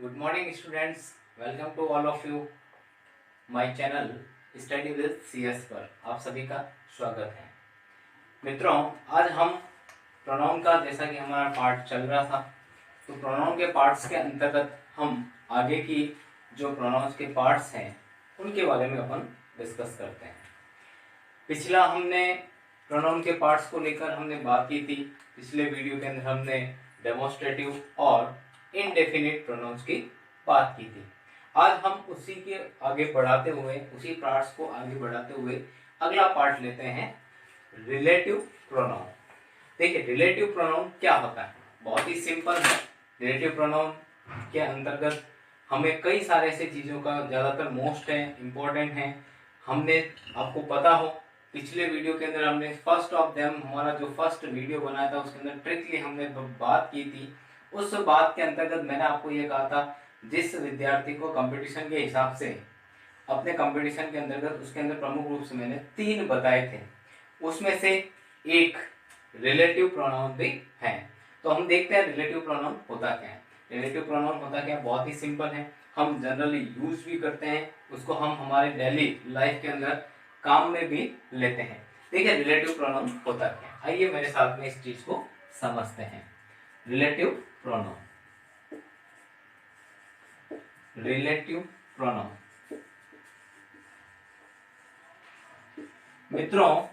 Good morning students, welcome to all of you my channel study with CS पर आप सभी का स्वागत है। मित्रों, आज हम प्रोनाउन का, जैसा कि हमारा पार्ट चल रहा था, तो प्रोनाउन के पार्ट्स के अंतर्गत हम आगे की जो प्रोनाउंस के पार्ट्स हैं उनके बारे में अपन डिस्कस करते हैं। पिछला हमने प्रोनाउन के पार्ट्स को लेकर हमने बात की थी। पिछले वीडियो के अंदर हमने डेमोन्स्ट्रेटिव और इनडेफिनिट प्रोनाउंस की बात की थी। आज हम उसी के आगे बढ़ाते हुए, उसी पार्ट्स को आगे बढ़ाते हुए अगला पार्ट लेते हैं, रिलेटिव प्रोनाउन। देखिए, रिलेटिव प्रोनाउन क्या होता है? बहुत ही सिंपल है। रिलेटिव प्रोनाउन के अंतर्गत हमें कई सारे ऐसे चीज़ों का, ज़्यादातर मोस्ट है, इम्पोर्टेंट है, हमने, आपको पता हो, पिछले वीडियो के अंदर हमने फर्स्ट ऑफ देम, हमारा जो फर्स्ट वीडियो बनाया था उसके अंदर ट्रिकली हमने बात की थी। उस बात के अंतर्गत मैंने आपको ये कहा था, जिस विद्यार्थी को कंपटीशन के हिसाब से, अपने कंपटीशन के अंतर्गत, उसके अंदर प्रमुख रूप से मैंने 3 बताए थे, उसमें से एक रिलेटिव प्रोनाउन भी है। तो हम देखते हैं रिलेटिव प्रोनाउन होता क्या है। रिलेटिव प्रोनाउन होता क्या? बहुत ही सिंपल है, हम जनरली यूज भी करते हैं उसको, हम हमारे डेली लाइफ के अंदर काम में भी लेते हैं। देखिए, रिलेटिव प्रोनाउन होता क्या है, आइए मेरे साथ में इस चीज को समझते हैं। रिलेटिव प्रोनाउन, रिलेटिव प्रोनाउन मित्रों,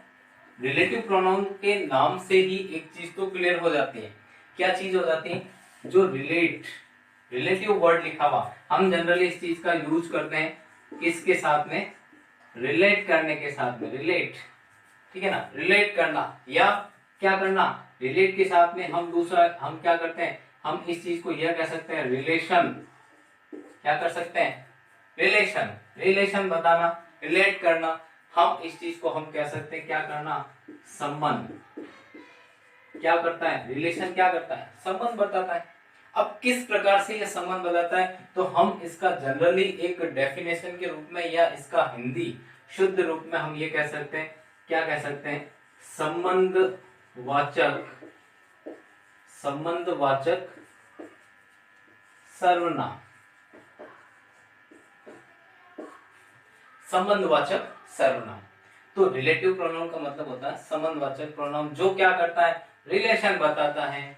रिलेटिव प्रोनाउन के नाम से ही एक चीज तो क्लियर हो जाती है। क्या चीज हो जाती है? जो रिलेटिव वर्ड लिखा हुआ, हम जनरली इस चीज का यूज करते हैं किसके साथ में? रिलेट करने के साथ में। रिलेट, ठीक है ना, रिलेट करना या क्या करना, रिलेट के साथ में हम दूसरा, हम क्या करते हैं, हम इस चीज को यह कह सकते हैं रिलेशन। क्या कर सकते हैं? रिलेशन, रिलेशन बताना, रिलेट करना। हम इस चीज को हम कह सकते हैं क्या करना? संबंध। क्या करता है? रिलेशन क्या करता है? संबंध बताता है। अब किस प्रकार से यह संबंध बताता है, तो हम इसका जनरली एक डेफिनेशन के रूप में या इसका हिंदी शुद्ध रूप में हम ये कह सकते हैं, क्या कह सकते हैं? संबंधवाचक, संबंधवाचक सर्वनाम। संबंधवाचक सर्वनाम। तो रिलेटिव प्रोनाउन का मतलब होता है संबंधवाचक प्रोनाउन, जो क्या करता है? रिलेशन बताता है।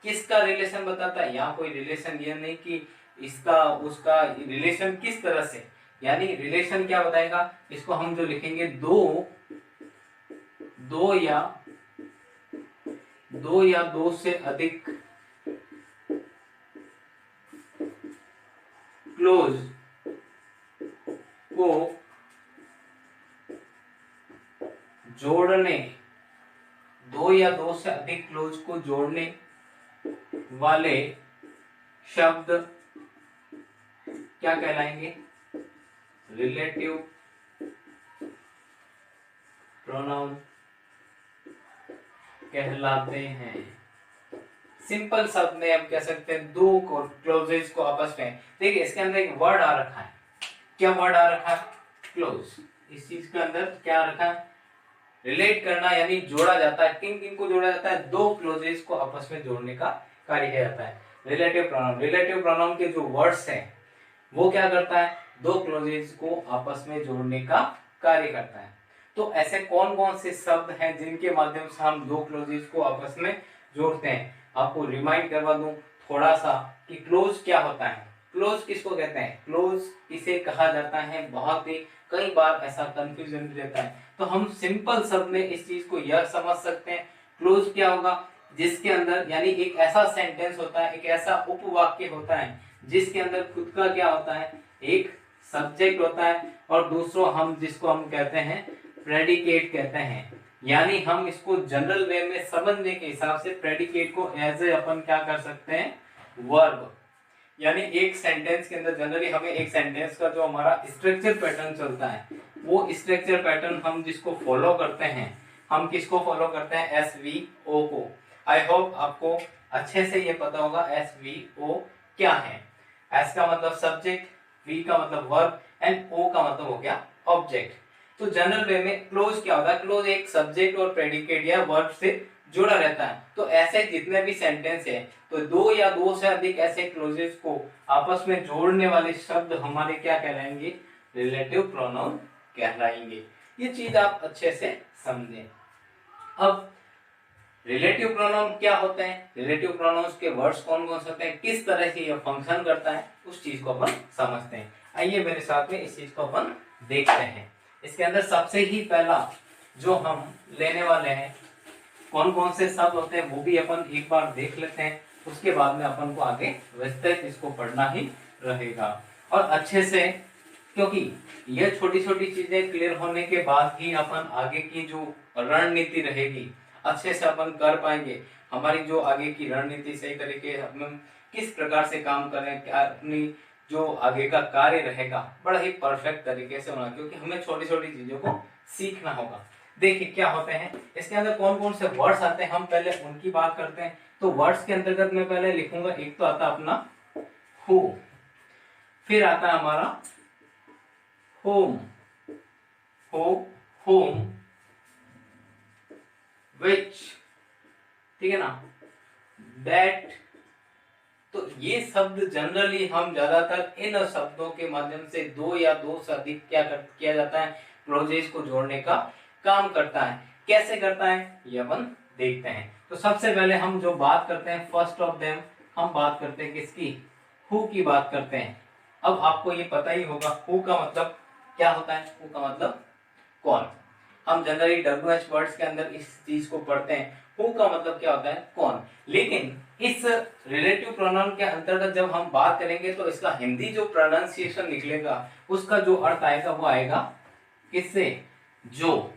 किसका रिलेशन बताता है? यहाँ कोई रिलेशन ये नहीं कि इसका उसका, रिलेशन किस तरह से, यानी रिलेशन क्या बताएगा? इसको हम जो लिखेंगे, दो या दो से अधिक क्लोज को जोड़ने, 2 या 2 से अधिक क्लोज को जोड़ने वाले शब्द क्या कहलाएंगे? रिलेटिव प्रोनाउन कहलाते हैं। सिंपल शब्द में हम कह सकते हैं दो क्लोजेस को आपस में। देखिए, इसके अंदर एक वर्ड आ रखा है। क्या वर्ड आ रखा है? क्लोज। इस चीज के अंदर क्या रखा है? रिलेट करना, यानी जोड़ा जाता है। किन किन को जोड़ा जाता है? 2 क्लोजेस को आपस में जोड़ने का कार्य किया जाता है। रिलेटिव प्रोनाउन, रिलेटिव प्रोनाउन के जो वर्ड्स हैं वो क्या करता है? 2 क्लोजेस को आपस में जोड़ने का कार्य करता है। तो ऐसे कौन कौन से शब्द हैं जिनके माध्यम से हम 2 क्लोजेस को आपस में जोड़ते हैं? आपको रिमाइंड करवा दूं थोड़ा सा कि क्लोज क्या होता है। क्लोज किसको कहते हैं? क्लोज इसे कहा जाता है, बहुत ही कई बार ऐसा कंफ्यूजन रहता है, तो हम सिंपल शब्द में इस चीज को यह समझ सकते हैं, क्लोज क्या होगा? जिसके अंदर, यानी एक ऐसा सेंटेंस होता है, एक ऐसा उपवाक्य होता है जिसके अंदर खुद का क्या होता है? एक सब्जेक्ट होता है और दूसरों हम जिसको हम कहते हैं प्रेडिकेट कहते हैं। यानी हम इसको जनरल वे में समझने के हिसाब से प्रेडिकेट को एज ए अपन क्या कर सकते हैं? वर्ब। यानी एक सेंटेंस के अंदर जनरली हमें एक सेंटेंस का जो हमारा स्ट्रक्चर पैटर्न चलता है, वो स्ट्रक्चर पैटर्न हम जिसको फॉलो करते हैं, हम किसको फॉलो करते हैं? SVO को। आई होप आपको अच्छे से ये पता होगा SVO क्या है। S का मतलब सब्जेक्ट, V का मतलब वर्ब एंड O का मतलब हो गया ऑब्जेक्ट। तो जनरल वे में क्लोज क्या होता है? क्लोज एक सब्जेक्ट और प्रेडिकेट या वर्ब से जुड़ा रहता है। तो ऐसे जितने भी सेंटेंस है, तो दो या दो से अधिक ऐसे क्लोजेस को आपस में जोड़ने वाले शब्द हमारे क्या कहलाएंगे, रिलेटिव प्रोनाउन कहलाएंगे। ये चीज आप अच्छे से समझें। अब रिलेटिव प्रोनाउन क्या होते हैं, रिलेटिव प्रोनाउंस के वर्ड्स कौन कौन से होते हैं, किस तरह से यह फंक्शन करता है, उस चीज को अपन समझते हैं। आइए मेरे साथ में इस चीज को अपन देखते हैं। इसके अंदर सबसे ही पहला जो हम लेने वाले हैं, कौन कौन से शब्द होते हैं वो भी अपन एक बार देख लेते हैं। उसके बाद में अपन को आगे विस्तृत इसको पढ़ना ही रहेगा और अच्छे से, क्योंकि यह छोटी छोटी चीजें क्लियर होने के बाद ही अपन आगे की जो रणनीति रहेगी अच्छे से अपन कर पाएंगे। हमारी जो आगे की रणनीति सही तरीके हम किस प्रकार से काम करें, क्या अपनी जो आगे का कार्य रहेगा बड़ा ही परफेक्ट तरीके से होना, क्योंकि हमें छोटी छोटी चीजों को सीखना होगा। देखिए क्या होते हैं इसके अंदर, कौन कौन से वर्ड्स आते हैं, हम पहले उनकी बात करते हैं। तो वर्ड्स के अंतर्गत मैं पहले लिखूंगा, एक तो आता अपना हु, फिर आता है हमारा होम, हो, होम, विच, ठीक है ना, दैट। तो ये शब्द जनरली हम ज्यादातर इन शब्दों के माध्यम से दो या दो से अधिक किया जाता है, क्लोजेस को जोड़ने का काम करता है। कैसे करता है ये अपन देखते हैं। तो सबसे पहले हम जो बात करते हैं, फर्स्ट ऑफ देम हम बात करते हैं किसकी, हु की बात करते हैं। अब आपको ये पता ही होगा हु का मतलब क्या होता है, हु का मतलब कौन। हम जनरली WH वर्ड्स के अंदर इस चीज को पढ़ते हैं, हु का मतलब क्या होता है, कौन। लेकिन इस रिलेटिव प्रोनाउन के अंतर्गत जब हम बात करेंगे तो इसका हिंदी जो प्रोनाउंसिएशन निकलेगा, उसका जो अर्थ आएगा वो आएगा किससे, जो।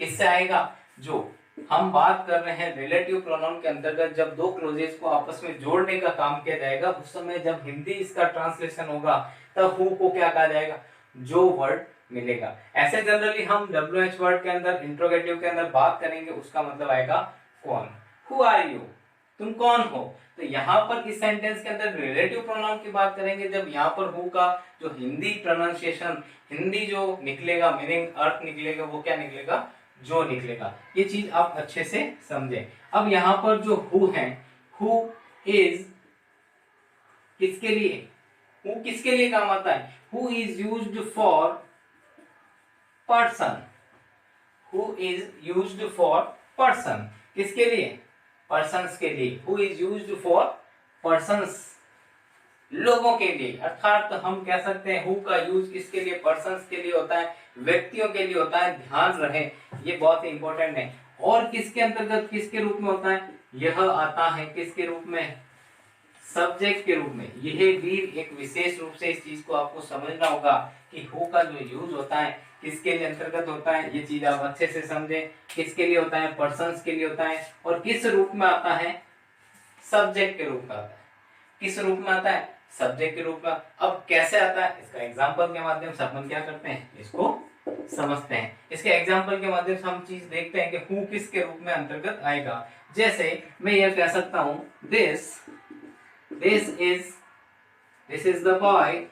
किससे आएगा, जो। हम बात कर रहे हैं रिलेटिव प्रोनाउन के अंतर्गत जब दो क्लोजेस को आपस में जोड़ने का काम किया जाएगा, उस समय जब हिंदी इसका ट्रांसलेशन होगा तब हु को क्या कहा जाएगा, जो वर्ड मिलेगा। ऐसे जनरली हम WH वर्ड के अंदर इंट्रोगेटिव के अंदर बात करेंगे, उसका मतलब आएगा कौन। हु आर यू, तुम कौन हो। तो यहाँ पर इस सेंटेंस के अंदर रिलेटिव प्रोनाउन की बात करेंगे, जब यहाँ पर हु का जो हिंदी प्रोनाउंसिएशन, हिंदी जो निकलेगा, मीनिंग अर्थ निकलेगा, वो क्या निकलेगा, जो निकलेगा। ये चीज आप अच्छे से समझें। अब यहाँ पर जो हु है, हु इज किसके लिए, हु किसके लिए काम आता है, who is used for person, who is used for person, किसके लिए, पर्सन्स के लिए। Who is used for persons, लोगों के लिए। अर्थात हम कह सकते हैं हु का यूज किसके लिए, पर्सन्स के लिए होता है, व्यक्तियों के लिए होता है। ध्यान रहे ये बहुत ही इंपॉर्टेंट है। और किसके अंतर्गत, किसके रूप में होता है, यह आता है किसके रूप में, सब्जेक्ट के रूप में। यह भी एक विशेष रूप से इस चीज को आपको समझना होगा कि हु का जो यूज होता है किसके लिए अंतर्गत होता है, ये चीज आप अच्छे से समझें। किसके लिए होता है, पर्सन्स के लिए होता है। और किस रूप में आता है, सब्जेक्ट के रूप में आता है। किस रूप में आता है, सब्जेक्ट के रूप में। अब कैसे आता है, इसका एग्जाम्पल के माध्यम से अपन क्या करते हैं, इसको समझते हैं। इसके एग्जाम्पल के माध्यम से हम चीज देखते हैं कि हु किसके रूप में अंतर्गत आएगा। जैसे मैं यह कह सकता हूं, this is the boy,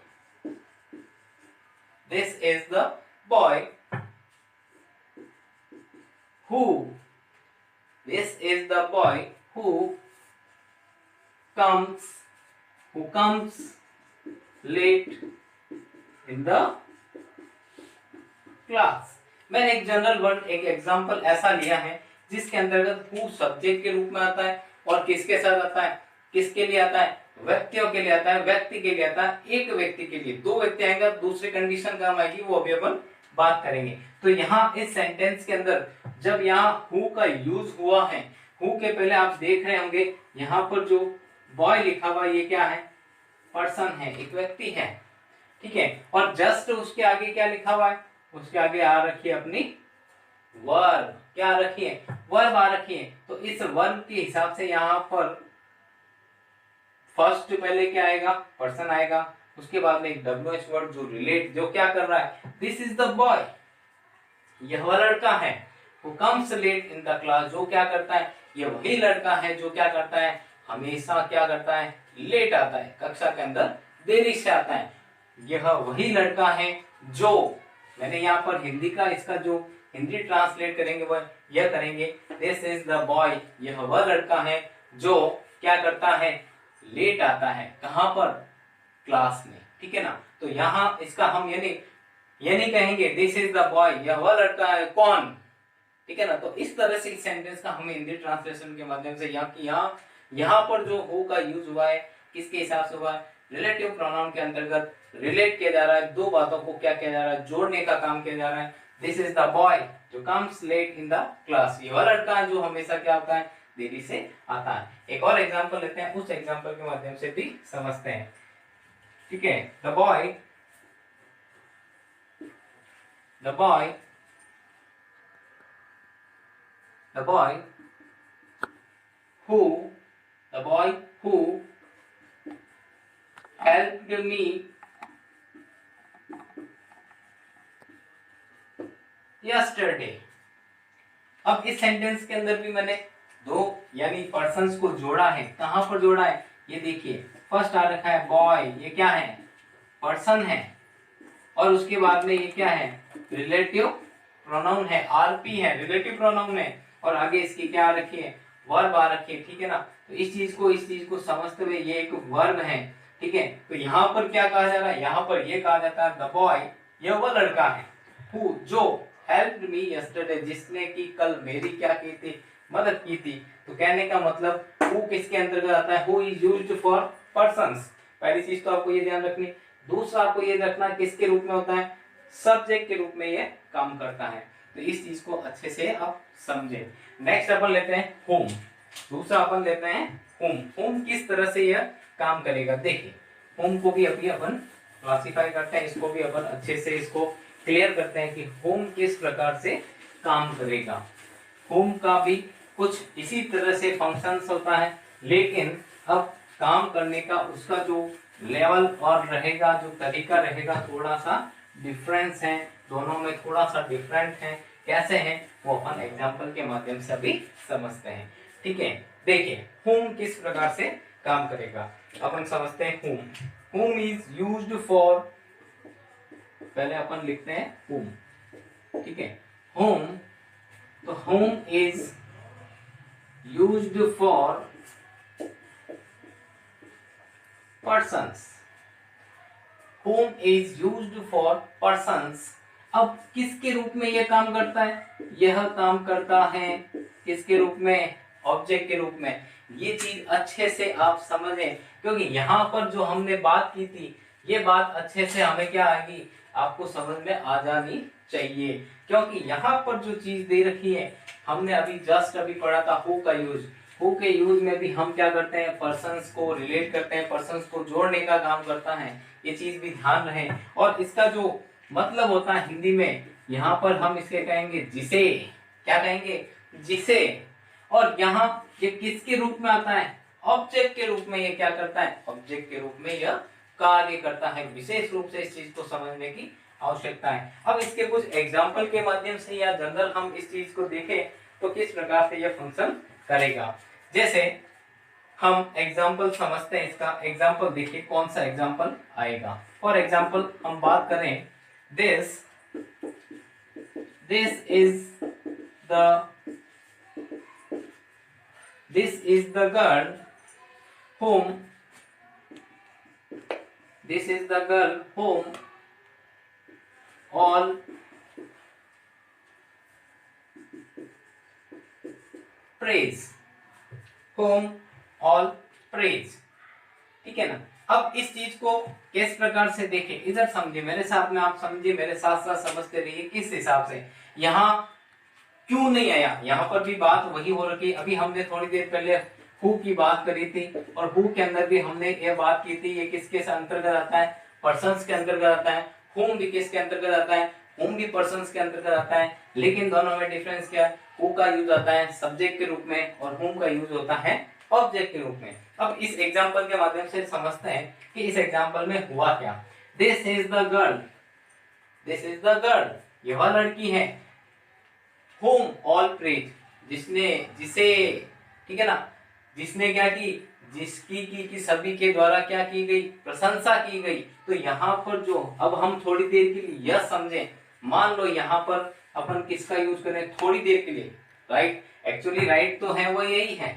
this is the boy who, this is the boy who comes late in the class. मैंने एक जनरल वर्ड, एक एग्जांपल ऐसा लिया है जिसके अंतर्गत हु सब्जेक्ट के रूप में आता है और किसके साथ आता है, किसके लिए आता है, व्यक्तियों के लिए आता है, व्यक्ति के लिए आता है, एक व्यक्ति के लिए। दो व्यक्ति आएंगे, दूसरी कंडीशन काम आएगी, वो अभी अपन बात करेंगे। तो यहाँ इस सेंटेंस के अंदर जब यहाँ हु का यूज हुआ है, हु के पहले आप देख रहे होंगे यहाँ पर जो बॉय लिखा हुआ, ये क्या है, पर्सन है, एक व्यक्ति है, ठीक है। और जस्ट उसके आगे क्या लिखा हुआ है, उसके आगे आ रखी है अपनी वर्ब। क्या रखी है, वर्ब आ रखी है। तो इस वर्ब के हिसाब से यहाँ पर फर्स्ट पहले क्या आएगा, पर्सन आएगा। उसके बाद में एक WH वर्ड जो रिलेट, जो क्या कर रहा है, दिस इज द बॉय, यह लड़का है। Who comes late in the class, जो क्या करता है, ये वही लड़का है जो क्या करता है, हमेशा क्या करता है, लेट आता है, कक्षा के अंदर देरी से आता है। यह वही लड़का है जो, मैंने यहाँ पर हिंदी का, इसका जो हिंदी ट्रांसलेट करेंगे वह यह करेंगे, दिस इज द बॉय, यह वह लड़का है जो क्या करता है, लेट आता है। कहां पर, क्लास में, ठीक है ना। तो यहाँ इसका हम ये नहीं कहेंगे दिस इज द बॉय, यह वह लड़का है कौन, ठीक है ना। तो इस तरह से इस सेंटेंस का हमें हिंदी ट्रांसलेशन के माध्यम से यहाँ पर जो हु का यूज हुआ है किसके हिसाब से हुआ है, रिलेटिव प्रोनाउन के अंतर्गत रिलेट किया जा रहा है, दो बातों को क्या किया जा रहा है, जोड़ने का काम किया जा रहा है। दिस इज द बॉय जो comes late in the class, ये वह लड़का है जो हमेशा क्या होता है, देरी से आता है। एक और एग्जांपल लेते हैं, उस एग्जांपल के माध्यम से भी समझते हैं, ठीक है। The boy who helped me yesterday। अब इस सेंटेंस के अंदर भी मैंने दो यानी पर्सन्स को जोड़ा है। कहां पर जोड़ा है, ये देखिए, फर्स्ट आ रखा है बॉय, ये क्या है, पर्सन है, और उसके बाद में ये क्या है, रिलेटिव प्रोनाउन है, आरपी है, रिलेटिव प्रोनाउन है, और आगे इसकी क्या आ रखी है, वर्ब आ रखी है, ठीक है ना। तो इस चीज को समझते हुए ये एक वर्ब है, ठीक है। तो यहाँ पर क्या कहा जा रहा है, यहाँ पर ये कहा जाता है द बॉय, यह वह लड़का है, हु जो हेल्प्ड मी यस्टरडे, जिसने की कल मेरी क्या की थी, मदद की थी। तो कहने का मतलब हु किसके अंतर्गत आता है, who is used for persons. पहली चीज तो आपको ये ध्यान रखनी। दूसरा आपको ये रखना किसके रूप में होता है, सब्जेक्ट के रूप में ये काम करता है। तो इस चीज को अच्छे से आप समझें। नेक्स्ट अपन लेते हैं होम, दूसरा अपन लेते हैं होम। होम किस तरह से यह काम करेगा, देखिए होम को भी अभी अपन क्लासिफाई करते हैं, इसको भी अपन अच्छे से इसको क्लियर करते हैं कि होम किस प्रकार से काम करेगा। होम का भी कुछ इसी तरह से फंक्शंस होता है, लेकिन अब काम करने का उसका जो लेवल और रहेगा, जो तरीका रहेगा, थोड़ा सा डिफरेंस है, दोनों में थोड़ा सा डिफरेंट है। कैसे है वो अपन एग्जांपल के माध्यम से अभी समझते हैं, ठीक है। देखिए होम किस प्रकार से काम करेगा, अपन समझते हैं home. Home is used for, पहले अपन लिखते हैं होम, ठीक है। होम, तो home is used for persons, whom is used for persons। अब किसके रूप में यह काम करता है, यह काम करता है किसके रूप में, ऑब्जेक्ट के रूप में। ये चीज अच्छे से आप समझें, क्योंकि यहाँ पर जो हमने बात की थी, ये बात अच्छे से हमें क्या आएगी, आपको समझ में आ जानी चाहिए। क्योंकि यहाँ पर जो चीज दे रखी है, हमने अभी जस्ट अभी पढ़ा था हु का यूज। हु के यूज में भी हम क्या करते हैं, पर्सन्स को रिलेट करते हैं, पर्सन्स को जोड़ने का काम करता है। ये चीज भी ध्यान रहे। और इसका जो मतलब होता है हिंदी में, यहाँ पर हम इसके कहेंगे जिसे, क्या कहेंगे, जिसे। और यहाँ ये किसके रूप में आता है, ऑब्जेक्ट के रूप में ये क्या करता है, ऑब्जेक्ट के रूप में यह कार्य करता है। विशेष रूप से इस चीज को समझने की आवश्यकता है। अब इसके कुछ एग्जाम्पल के माध्यम से या जनरल हम इस चीज को देखें तो किस प्रकार से यह फंक्शन करेगा। जैसे हम एग्जाम्पल समझते हैं, इसका एग्जाम्पल देखिए कौन सा एग्जाम्पल आएगा। फॉर एग्जाम्पल हम बात करें, this is the girl whom all praise, ठीक है ना। अब इस चीज को किस प्रकार से देखें, इधर समझिए, मेरे साथ में आप समझिए, मेरे साथ साथ समझते रहिए किस हिसाब से। यहाँ क्यों नहीं आया, यहाँ पर भी बात वही हो रही। अभी हमने थोड़ी देर पहले हु की बात करी थी, और हु के अंदर भी हमने ये बात की थी, ये किसके अंतर्गत आता है, पर्सन्स के अंतर्गत आता है। होम भी किसके अंतर्गत आता है, होम भी पर्सन्स के अंतर्गत आता है। लेकिन दोनों में डिफरेंस क्या है, हु का यूज आता है सब्जेक्ट के रूप में, और होम का यूज होता है ऑब्जेक्ट के रूप में। अब इस एग्जांपल के माध्यम से समझते हैं कि इस एग्जांपल में हुआ क्या। दिस इज द गर्ल, ये वह लड़की है, whom all praise, जिसे, ठीक है ना, जिसने क्या की, जिसकी की सभी के द्वारा क्या की गई, प्रशंसा की गई। तो यहाँ पर जो, अब हम थोड़ी देर के लिए यह समझें, मान लो यहाँ पर अपन किसका यूज करें थोड़ी देर के लिए, राइट। एक्चुअली राइट तो है वो यही है,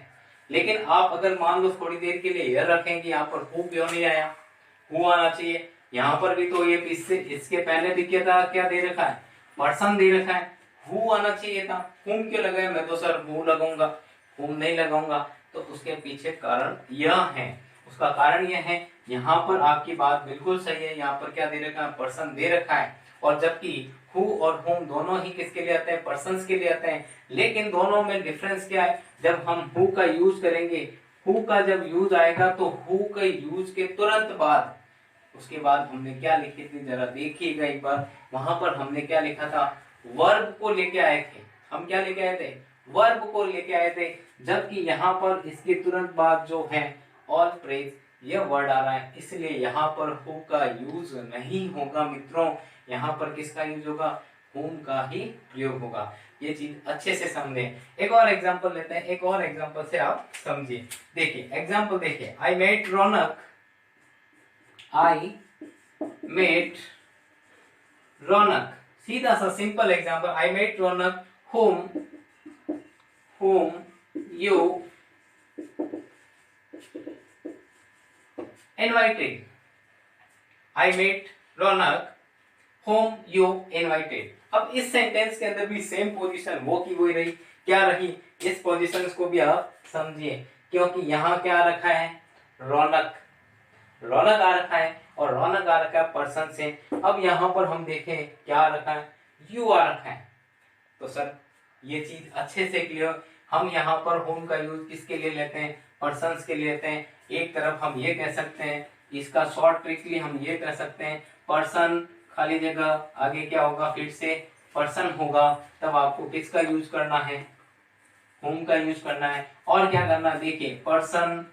लेकिन आप अगर मान लो थोड़ी देर के लिए यह रखें कि यहाँ पर हु क्यों नहीं आया, हु आना चाहिए। यहाँ पर भी तो ये इससे इसके पहले भी क्या दे रखा है, पर्सन दे रखा है, हु आना चाहिए था। हुम क्यों लगाया, मैं तो सर हु लगाऊंगा, हुम नहीं लगाऊंगा। तो उसके पीछे कारण यह है, उसका कारण यह है, यहाँ पर आपकी बात बिल्कुल सही है, यहाँ पर क्या दे रखा है, पर्सन दे रखा है। और जबकि हु और हुम दोनों ही किसके लिए आते हैं, पर्सन्स के लिए आते हैं। लेकिन दोनों में डिफरेंस क्या है, जब हम हु का यूज करेंगे, हु का जब यूज आएगा तो हु के यूज के तुरंत बाद, उसके बाद हमने क्या लिखी थी, जरा देखिएगा एक बार। वहां पर हमने क्या लिखा था, वर्ब को लेके आए थे। हम क्या लेके आए थे, वर्ब को लेके आए थे। जबकि यहाँ पर इसके तुरंत बाद जो है ऑल प्रेज ये वर्ड आ रहा है, इसलिए यहाँ पर हु का यूज नहीं होगा मित्रों। यहाँ पर किसका यूज होगा, हुम का ही प्रयोग होगा। ये चीज अच्छे से समझे। एक और एग्जांपल लेते हैं, एक और एग्जांपल से आप समझिए। देखिए एग्जांपल देखिए, आई मेट रौनक, आई मेट रौनक, सीधा सा simple example, I met Raunak whom you invited, I met Raunak whom you invited। अब इस सेंटेंस के अंदर भी सेम पोजीशन वो की वही रही, क्या रही, इस पोजीशन को भी आप समझिए, क्योंकि यहाँ क्या रखा है, रौनक, रौनक आ रखा है और रौनक आ रखा है पर्सन से। अब यहाँ पर हम देखें क्या रखा है, यू आ रखा है। तो सर ये चीज अच्छे से क्लियर, हम यहाँ पर होम का यूज किसके लिए लेते हैं, पर्सन्स के लिए लेते हैं। एक तरफ हम ये कह सकते हैं, इसका शॉर्ट ट्रिकली हम ये कह सकते हैं, पर्सन खाली जगह आगे क्या होगा, फिर से पर्सन होगा, तब आपको किसका यूज करना है, होम का यूज करना है। और क्या करना, देखिए पर्सन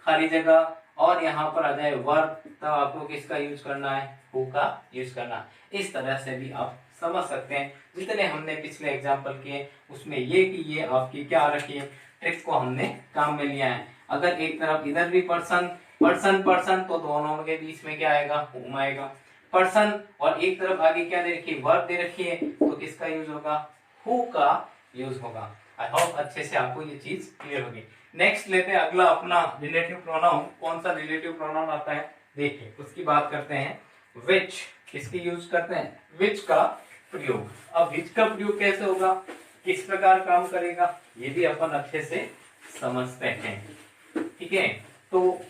खाली जगह और यहाँ पर आ जाए वर्ब, तब आपको किसका यूज करना है, हु का यूज करना। इस तरह से भी आप समझ सकते हैं। जितने हमने पिछले एग्जांपल किए उसमें ये कि ये आपकी क्या रखी है, ट्रिक को हमने काम में लिया है। अगर एक तरफ इधर भी पर्सन पर्सन पर्सन, तो दोनों के बीच में क्या आएगा, हुम आएगा। पर्सन और एक तरफ आगे क्या दे रखी है, वर्ब दे रखी है, तो किसका यूज होगा, हु का यूज होगा। आई होप अच्छे से आपको ये चीज क्लियर होगी। नेक्स्ट लेते हैं अगला अपना रिलेटिव प्रोनाउन। कौन सा रिलेटिव प्रोनाउन आता है, देखिए उसकी बात करते हैं। विच किसकी यूज करते हैं, विच का प्रयोग। अब विच का प्रयोग कैसे होगा, किस प्रकार काम करेगा, ये भी अपन अच्छे से समझते हैं। ठीक है, तो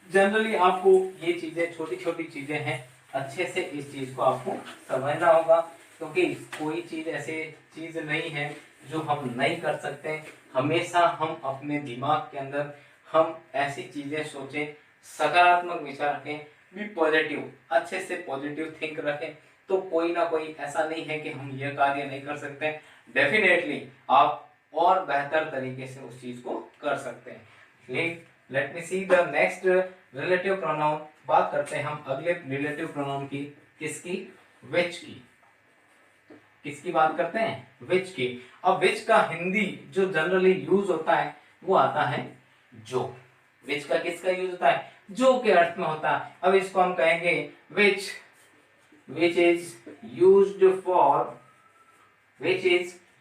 जनरली आपको ये चीजें छोटी छोटी चीजें हैं, अच्छे से इस चीज को आपको समझना होगा, क्योंकि कोई चीज ऐसे चीज नहीं है जो हम नहीं कर सकते। हमेशा हम अपने दिमाग के अंदर हम ऐसी चीजें सोचें, सकारात्मक विचार रखें, भी पॉजिटिव, अच्छे से पॉजिटिव थिंक रखें, तो कोई ना कोई ऐसा नहीं है कि हम यह कार्य नहीं कर सकते। डेफिनेटली आप और बेहतर तरीके से उस चीज को कर सकते हैं। Let me see the next relative pronoun. बात करते हैं हम अगले रिलेटिव प्रोनाउन की, किसकी, विच की। किसकी बात करते हैं, विच की। अब विच का हिंदी जो जनरली यूज होता है वो आता है जो। विच का किसका यूज होता है, जो के अर्थ में होता है। अब इसको हम कहेंगे विच, which is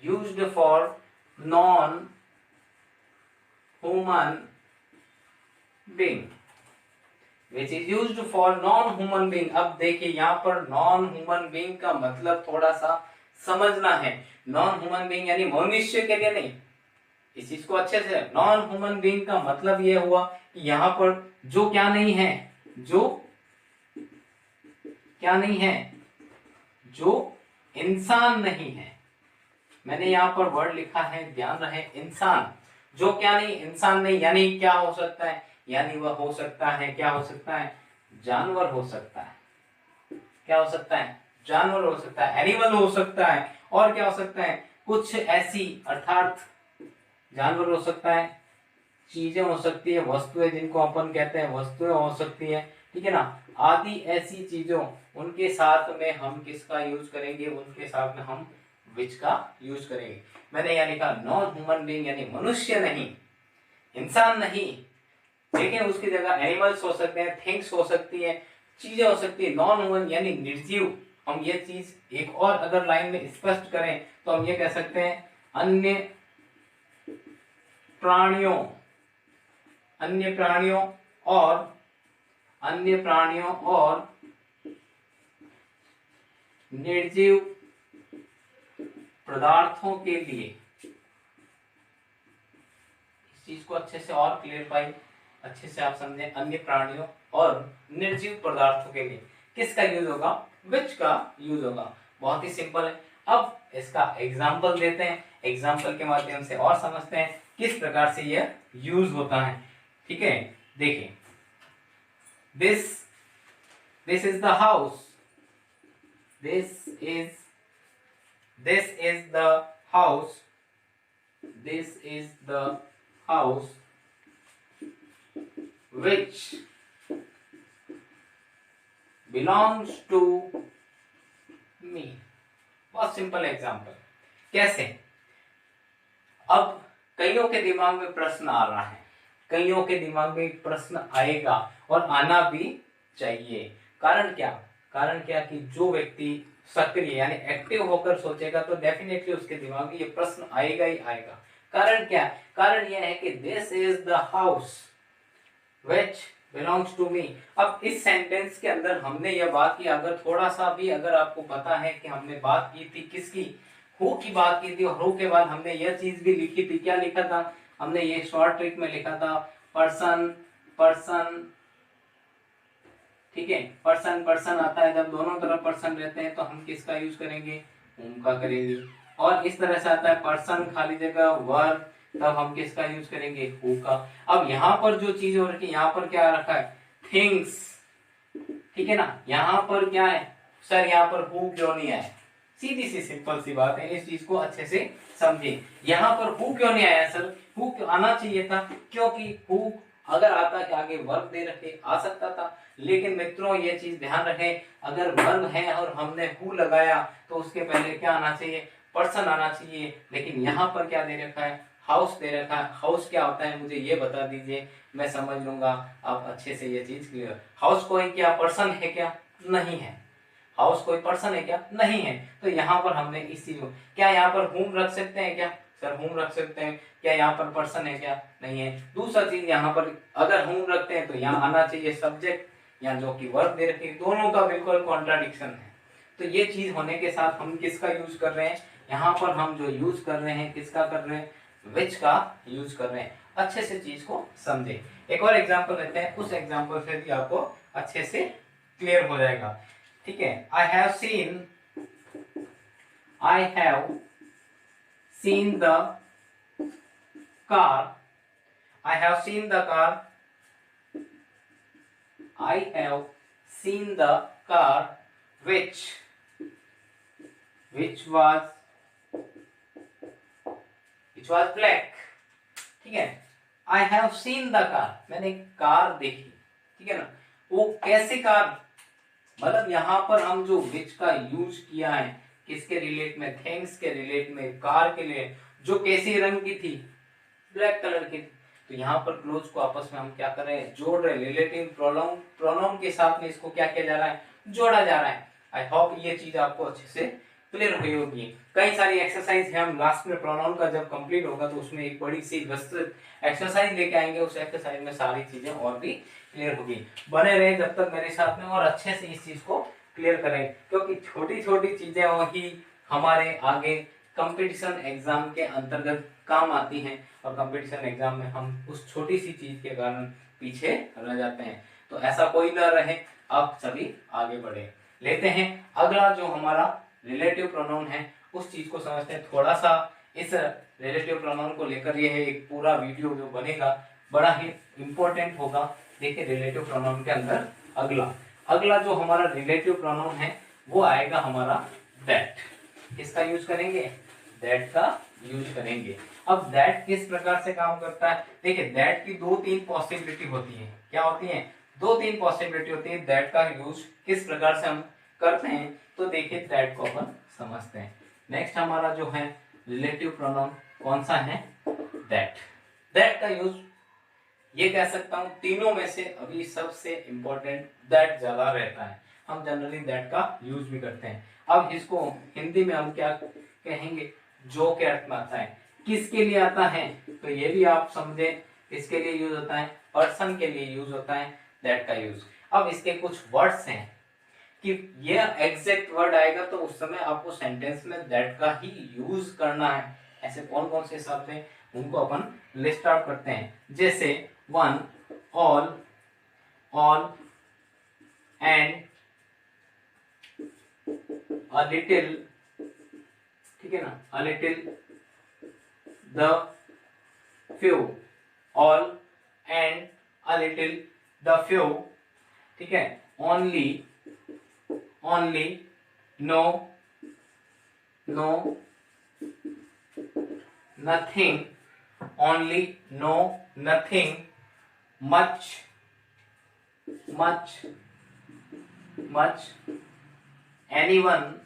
used for non human being, which is used for non human being। अब देखिए यहाँ पर non human being का मतलब थोड़ा सा समझना है। non human being यानी मनुष्य के लिए नहीं, इस चीज को अच्छे से, non human being का मतलब ये हुआ कि यहाँ पर जो क्या नहीं है, जो क्या नहीं है, जो इंसान नहीं है। मैंने यहाँ पर वर्ड लिखा है, ध्यान रहे, इंसान, जो क्या नहीं, इंसान नहीं, यानी क्या हो सकता है, यानी वह हो सकता है, क्या हो सकता है, जानवर हो सकता है। क्या हो सकता है, जानवर हो सकता है, एनिमल हो सकता है, और क्या हो सकता है, कुछ ऐसी, अर्थात जानवर हो सकता है, चीजें हो सकती है, वस्तुएं जिनको अपन कहते हैं वस्तुएं हो सकती है, ठीक है ना, आदि ऐसी चीजों, उनके साथ में हम किसका यूज करेंगे, उनके साथ में हम विच का यूज करेंगे। मैंने यहाँ लिखा नॉन ह्यूमन बीइंग यानी मनुष्य नहीं, इंसान नहीं, लेकिन उसकी जगह एनिमल्स हो सकते हैं, थिंग्स हो सकती है, चीजें हो सकती है। नॉन ह्यूमन यानी निर्जीव। हम ये चीज एक और अगर लाइन में स्पष्ट करें तो हम ये कह सकते हैं अन्य प्राणियों अन्य प्राणियों और निर्जीव पदार्थों के लिए, इस चीज को अच्छे से और क्लियरफाई अच्छे से आप समझें, अन्य प्राणियों और निर्जीव पदार्थों के लिए किसका यूज होगा, विच का यूज होगा। बहुत ही सिंपल है। अब इसका एग्जाम्पल देते हैं, एग्जाम्पल के माध्यम से और समझते हैं किस प्रकार से यह यूज होता है। ठीक है, देखिए, this is the house, this is the house, this is the house which belongs to me। बहुत सिंपल एग्जाम्पल। कैसे? अब कईयों के दिमाग में प्रश्न आ रहा है, कईयों के दिमाग में प्रश्न आएगा और आना भी चाहिए। कारण क्या? कारण क्या कि जो व्यक्ति सक्रिय यानी एक्टिव होकर सोचेगा तो डेफिनेटली उसके दिमाग में ये प्रश्न आएगा ही आएगा। कारण क्या? कारण यह है कि this is the house which belongs to me. अब इस सेंटेंस के अंदर हमने यह बात की, अगर थोड़ा सा भी अगर आपको पता है कि हमने बात की थी किसकी, हु की बात की थी, और हु के बाद हमने यह चीज भी लिखी थी। क्या लिखा था हमने? ये शॉर्ट ट्रिक में लिखा था पर्सन। ठीक है, पर्सन आता है जब दोनों तरफ पर्सन रहते हैं तो हम किसका यूज करेंगे, उनका करेंगे। और इस तरह से आता है पर्सन खाली जगह वर, तब हम किसका यूज करेंगे, हु का। अब यहाँ पर जो चीज हो रखी है, यहाँ पर क्या रखा है, थिंग्स। ठीक है ना, यहाँ पर क्या है सर, यहाँ पर हु क्यों नहीं आया? सीधी सी सिंपल सी बात है, इस चीज को अच्छे से समझिए। यहाँ पर हु क्यों नहीं आया सर? हु आना चाहिए था, क्योंकि हु अगर आता कि आगे वर्ब दे रखे आ सकता था। लेकिन मित्रों ये चीज ध्यान रखें, अगर वर्ब है और हमने हु लगाया तो उसके पहले क्या आना चाहिए, पर्सन आना चाहिए। लेकिन यहाँ पर क्या दे रखा है, हाउस दे रखा है। हाउस क्या होता है मुझे ये बता दीजिए, मैं समझ लूंगा, आप अच्छे से ये चीज क्लियर। हाउस कोई क्या पर्सन है क्या? नहीं है। हाउस कोई पर्सन है क्या? नहीं है। तो यहाँ पर हमने इस चीज को, क्या यहाँ पर होम रख सकते हैं क्या सर? होम रख सकते हैं। क्या यहाँ पर पर्सन है क्या? नहीं है। दूसरा चीज, यहाँ पर अगर होम रखते हैं तो यहाँ आना चाहिए सब्जेक्ट, या जो कि वर्ब दे रखी है। दोनों का बिल्कुल कॉन्ट्राडिक्शन है। तो ये चीज होने के साथ हम किसका यूज कर रहे हैं, यहाँ पर हम जो यूज कर रहे हैं किसका कर रहे हैं, विच का यूज कर रहे हैं। अच्छे से चीज को समझे। एक और एग्जाम्पल लेते हैं, उस एग्जाम्पल से भी आपको अच्छे से क्लियर हो जाएगा। ठीक है, I have seen the car, I have seen the car which was black। ठीक है, I have seen the car, मैंने कार देखी। ठीक है ना, वो कैसे कार, मतलब यहाँ पर हम जो which का यूज किया है किसके रिलेट में, थिंग्स के रिलेट में, कार के लिए, जो कैसी रंग की थी, ब्लैक कलर की। तो यहाँ पर क्लोज को आपस में हम क्या कर रहे हैं, जोड़ रहे हैं। रिलेटिव प्रोनाउन के साथ में इसको क्या किया जा रहा है, जोड़ा जा रहा है। आई होप ये चीज आपको अच्छे से क्लियर हुई होगी। कई सारी एक्सरसाइज है, हम लास्ट में प्रोनाउन का जब कंप्लीट होगा तो उसमें एक बड़ी सी विस्तृत एक्सरसाइज लेके आएंगे। उस एक्सरसाइज में सारी चीजें और भी क्लियर होगी। बने रहे जब तक मेरे साथ में और अच्छे से इस चीज को क्लियर करें, क्योंकि छोटी छोटी चीजें वही हमारे आगे कंपटीशन एग्जाम के अंतर्गत काम आती हैं, और कंपटीशन एग्जाम में हम उस छोटी सी चीज के कारण पीछे रह जाते हैं। तो ऐसा कोई ना रहे, आप सभी आगे बढ़े। लेते हैं अगला जो हमारा रिलेटिव प्रोनाउन है, उस चीज को समझते हैं थोड़ा सा। इस रिलेटिव प्रोनाउन को लेकर यह एक पूरा वीडियो जो बनेगा बड़ा ही इंपॉर्टेंट होगा। देखिए रिलेटिव प्रोनाउन के अंदर अगला जो हमारा रिलेटिव प्रोनाउन है वो आएगा हमारा दैट। किसका यूज करेंगे, दैट का यूज करेंगे। अब दैट किस प्रकार से काम करता है, देखिए दैट की 2-3 पॉसिबिलिटी होती है। क्या होती है, 2-3 पॉसिबिलिटी होती है। दैट का यूज किस प्रकार से हम करते हैं, तो देखिए दैट को अपन समझते हैं। नेक्स्ट हमारा जो है रिलेटिव प्रोनाउन कौन सा है, दैट का यूज ये कह सकता हूं तीनों में से अभी सबसे इंपॉर्टेंट दैट ज्यादा रहता है। हम जनरली दैट का यूज भी करते हैं। अब इसको हिंदी में हम क्या कहेंगे, जो के अर्थ में आता है। किसके लिए आता है तो ये भी आप समझे, किसके लिए यूज होता है, पर्सन के लिए यूज होता है, दैट का यूज। अब इसके कुछ वर्ड्स हैं कि ये एग्जैक्ट वर्ड आएगा तो उस समय आपको सेंटेंस में दैट का ही यूज करना है। ऐसे कौन कौन से शब्द हैं उनको अपन लिस्ट आउट करते हैं। जैसे one, all, all, and, a little, ठीक है ना, a little, the, few, all and a little, the few, ठीक है, only, only, no, no, nothing, only, no, nothing, much, much, much, anyone,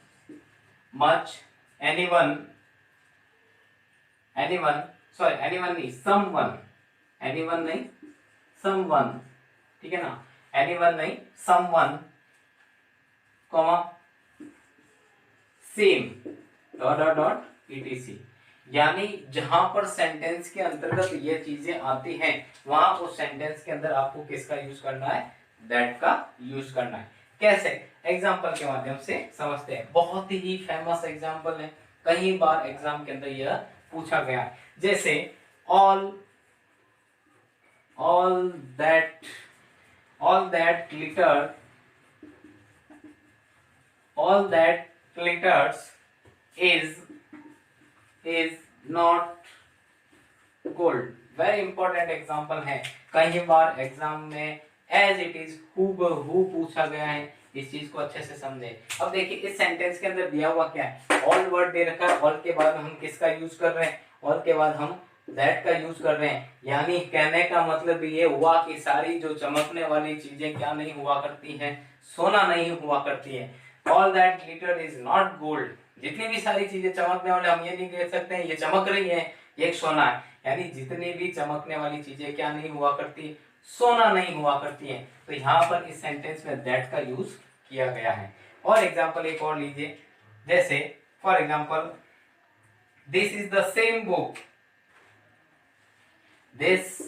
much, anyone, anyone, sorry, anyone नहीं, someone, anyone नहीं, someone, ठीक है ना, anyone नहीं, someone, comma, same, dot dot dot, etc। यानी जहां पर सेंटेंस के अंतर्गत ये चीजें आती हैं वहां उस सेंटेंस के अंदर आपको किसका यूज करना है, दैट का यूज करना है। कैसे, एग्जाम्पल के माध्यम से समझते हैं। बहुत ही फेमस एग्जाम्पल है, कई बार एग्जाम के अंदर यह पूछा गया है। जैसे all, all that, all that glitter, all that glitters is not gold। Very important example है, कई बार एग्जाम में एज इट इज हूबहू पूछा गया है। इस चीज को अच्छे से समझे। अब देखिए इस सेंटेंस के अंदर दिया हुआ क्या है, ऑल वर्ड दे रखा है, ऑल के बाद हम किसका यूज कर रहे हैं, ऑल के बाद हम दैट का यूज कर रहे हैं। यानी कहने का मतलब ये हुआ कि सारी जो चमकने वाली चीजें क्या नहीं हुआ करती हैं, सोना नहीं हुआ करती है। All that glitter is not gold. जितनी भी सारी चीजें चमकने वाले, हम ये नहीं कह सकते हैं ये चमक रही है ये सोना है। यानी जितनी भी चमकने वाली चीजें क्या नहीं हुआ करती, सोना नहीं हुआ करती है। तो यहाँ पर इस सेंटेंस में दैट का यूज किया गया है। और एग्जांपल एक और लीजिए, जैसे for example this is the same book, this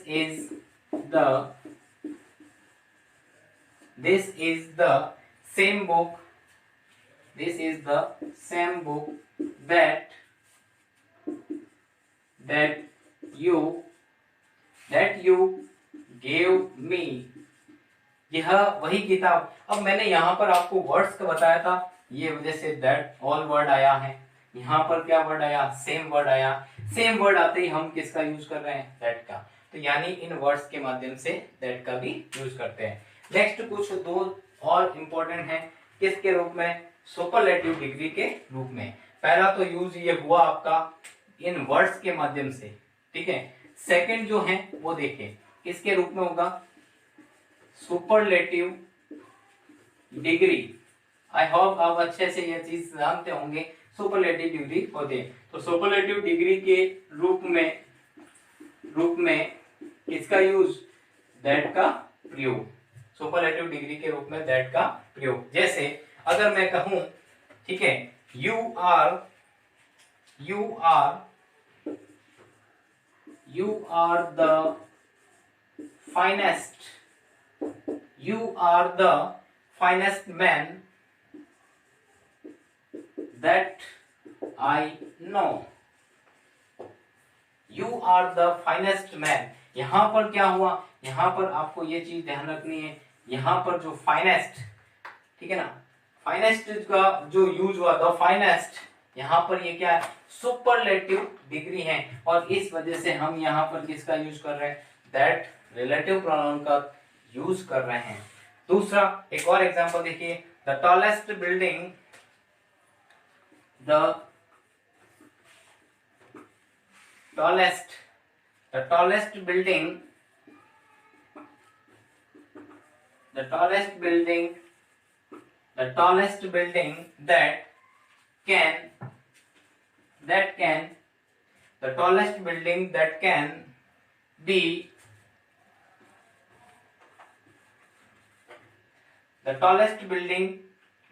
is the same book, this is the same book that you gave me। यह वही किताब। अब मैंने यहाँ पर आपको वर्ड्स का बताया था, ये वजह से दैट ऑल वर्ड आया है। यहाँ पर क्या वर्ड आया, सेम वर्ड आया। सेम वर्ड आते ही हम किसका यूज कर रहे हैं, दैट का। तो यानी इन वर्ड्स के माध्यम से दैट का भी यूज करते हैं। नेक्स्ट कुछ दो और इंपॉर्टेंट है, किसके रूप में, सुपरलेटिव डिग्री के रूप में। पहला तो यूज ये हुआ आपका इन वर्ड्स के माध्यम से, ठीक है। सेकंड जो है वो देखिए किसके रूप में होगा, सुपरलेटिव डिग्री। आई होप आप अच्छे से ये चीज जानते होंगे, सुपरलेटिव डिग्री होते हैं। तो सुपरलेटिव डिग्री के रूप में किसका यूज, दैट का प्रयोग। सुपरलेटिव डिग्री के रूप में दैट का प्रयोग। जैसे अगर मैं कहूं, ठीक है, you are the finest man that I know. You are the finest man, यहां पर क्या हुआ, यहां पर आपको ये चीज ध्यान रखनी है, यहां पर जो फाइनेस्ट, ठीक है ना, फाइनेस्ट का जो यूज हुआ, द फाइनेस्ट, यहाँ पर ये क्या है, सुपरलेटिव डिग्री है। और इस वजह से हम यहाँ पर किसका यूज कर रहे हैं, दैट रिलेटिव प्रोनाउन का यूज कर रहे हैं। दूसरा एक और एग्जांपल देखिए, the tallest building, the tallest building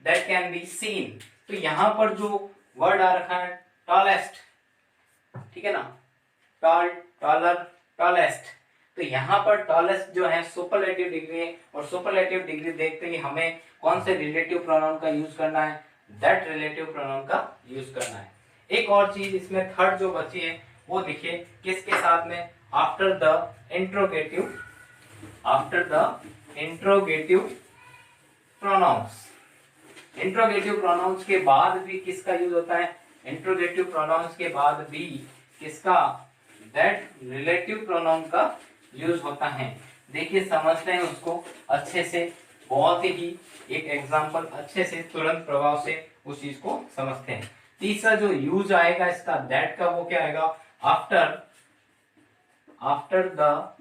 that can be seen। तो यहाँ पर जो वर्ड आ रखा है टॉलेस्ट, ठीक है ना, टॉल, टॉलर, टॉलेस्ट। तो यहाँ पर टॉलेस्ट जो है सुपरलेटिव डिग्री है, और सुपरलेटिव डिग्री देखते ही हमें कौन से रिलेटिव प्रोनाउन का यूज करना है, दैट रिलेटिव प्रोनाउन का यूज करना है। एक और चीज इसमें थर्ड जो बची है वो देखिए किसके साथ में, after the interrogative, after the interrogative pronounce. Interrogative pronounce के बाद भी किसका यूज होता है, इंट्रोगेटिव प्रोनाउंस के बाद भी किसका, दैट रिलेटिव प्रोनाउन का यूज होता है। देखिए समझते हैं उसको अच्छे से, बहुत ही एक एग्जांपल अच्छे से तुरंत प्रभाव से उस चीज को समझते हैं। तीसरा जो यूज आएगा इसका दैट का वो क्या आएगा, after, after the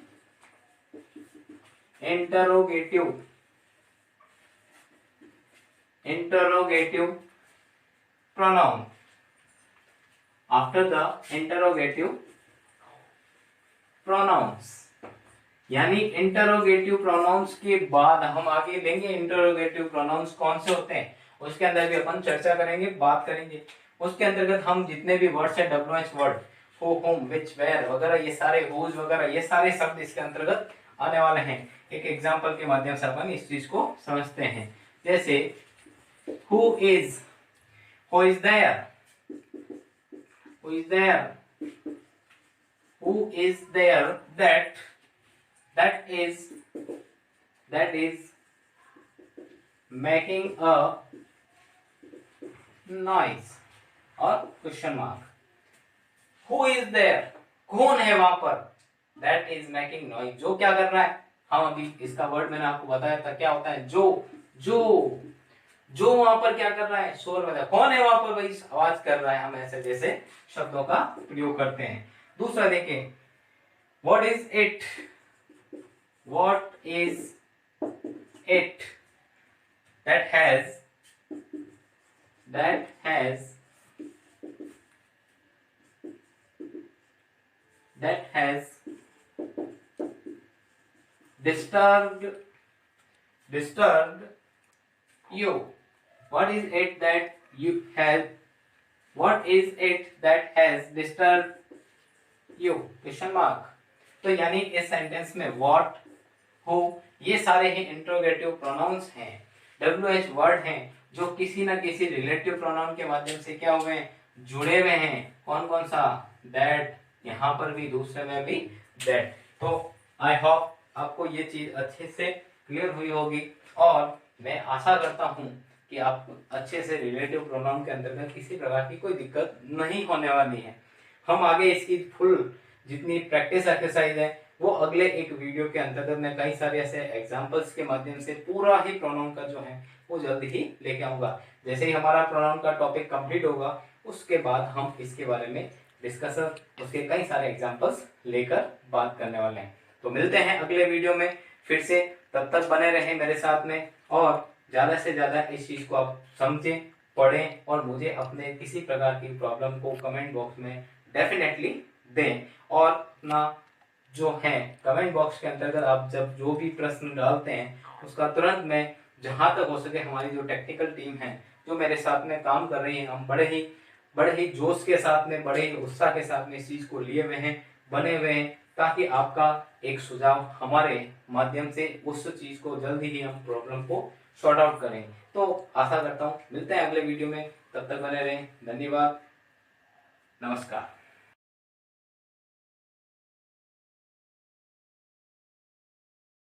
interrogative, interrogative pronoun, after the interrogative pronouns. यानी इंटरोगेटिव प्रोनाउंस के बाद हम आगे लेंगे इंटरोगेटिव प्रोनाउंस कौन से होते हैं, उसके अंदर भी अपन चर्चा करेंगे, बात करेंगे। उसके अंतर्गत हम जितने भी वर्ड्स है WH वर्ड, हु, हुम, विच, वेयर वगैरह, ये सारे हुज वगैरह, ये सारे शब्द इसके अंतर्गत आने वाले हैं। एक एग्जांपल के माध्यम से अपन इस चीज को समझते हैं। जैसे who is, who is there, who is there, who is there, that, that is making a noise और question mark. Who is there, कौन है वहां पर, that is making noise, जो क्या कर रहा है। हम अभी इसका वर्ड मैंने आपको बताया था क्या होता है, जो वहां पर क्या कर रहा है, शोर बजा, कौन है वहां पर, वही आवाज कर रहा है। हम ऐसे जैसे शब्दों का प्रयोग करते हैं। दूसरा देखें, what is it, what is it that has disturbed you, what is it that you has, what is it that has disturbed you, question mark. तो यानी इस सेंटेंस में व्हाट, हु, ये सारे ही इंट्रोगेटिव प्रोनाउंस हैं, WH वर्ड हैं, जो किसी ना किसी रिलेटिव प्रोनाउन के माध्यम से क्या हुए हैं, जुड़े हुए हैं। कौन कौन सा, दैट, यहाँ पर भी, दूसरे में भी दैट। तो आई होप आपको ये चीज अच्छे से क्लियर हुई होगी, और मैं आशा करता हूँ कि आप अच्छे से रिलेटिव प्रोनाउन के अंतर्गत किसी प्रकार की कोई दिक्कत नहीं होने वाली है। हम आगे इसकी फुल जितनी प्रैक्टिस एक्सरसाइज है वो अगले एक वीडियो के अंतर्गत मैं कई सारे ऐसे एग्जांपल्स के माध्यम से पूरा ही प्रोनाउन का जो है वो जल्द ही लेके आऊंगा। जैसे ही हमारा प्रोनाउन का टॉपिक कंप्लीट होगा उसके बाद हम इसके बारे में डिस्कशन, उसके कई सारे एग्जांपल्स लेकर बात करने वाले हैं। तो मिलते हैं अगले वीडियो में फिर से, तब तक बने रहें मेरे साथ में, और ज़्यादा से ज़्यादा इस चीज़ को आप समझें, पढ़ें, और मुझे अपने किसी प्रकार की प्रॉब्लम को कमेंट बॉक्स में डेफिनेटली दें। और अपना जो है कमेंट बॉक्स के अंतर्गत आप जब जो भी प्रश्न डालते हैं उसका तुरंत मैं जहां तक हो सके, हमारी जो टेक्निकल टीम है जो मेरे साथ में काम कर रही है, हम बड़े ही जोश के साथ में, बड़े ही उत्साह के साथ में इस चीज को लिए हुए हैं, बने हुए हैं, ताकि आपका एक सुझाव हमारे माध्यम से उस चीज को जल्दी ही हम प्रॉब्लम को सॉर्ट आउट करें। तो आशा करता हूँ मिलते हैं अगले वीडियो में, तब तक बने रहें। धन्यवाद, नमस्कार।